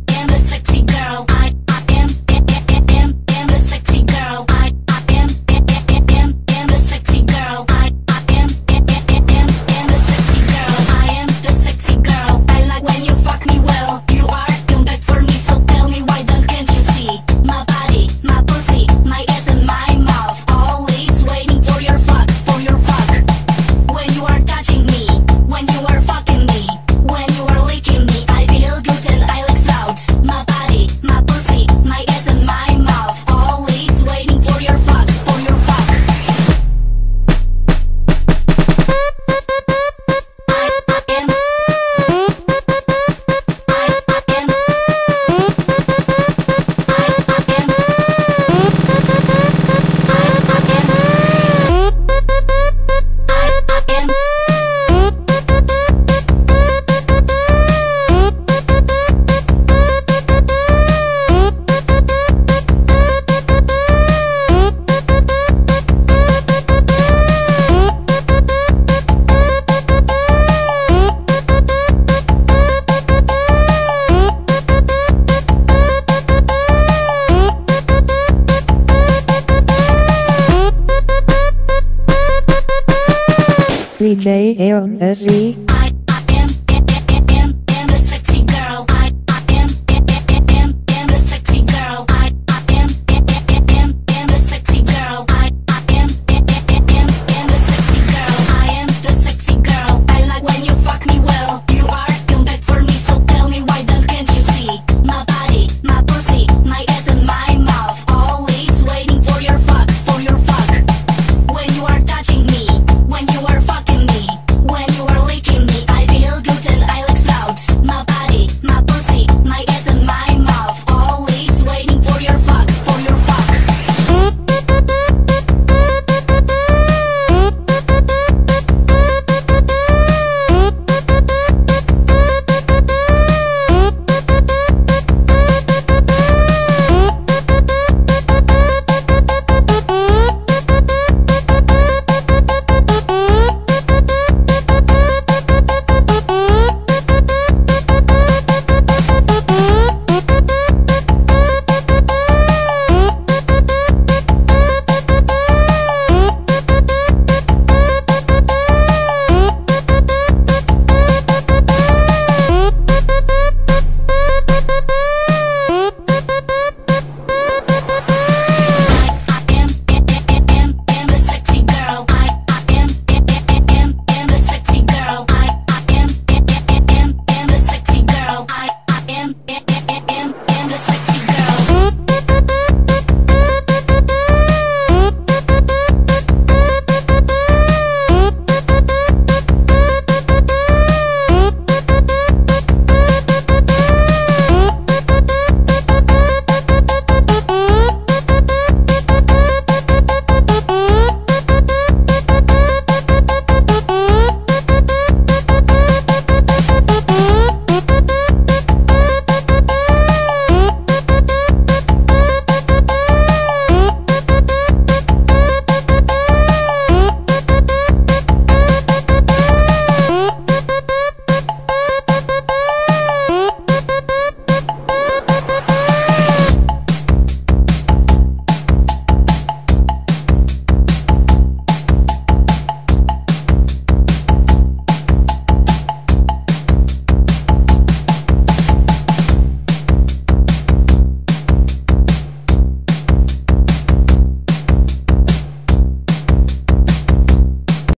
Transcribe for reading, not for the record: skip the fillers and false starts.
am the sexy girl. I am the sexy girl. I am the sexy girl. I am the sexy girl. I am the sexy girl. I like when you fuck me well. You are too bad for me, so tell me why can't you see? My body, my pussy, my ass and my mouth, always waiting for your fuck, for your fuck. When you are touching me, when you are fucking me, when you are licking me, I feel good and I like spout. My body, my pussy, my ass and my mouth, always waiting for your fuck, for your fuck. DJ Aaron SE.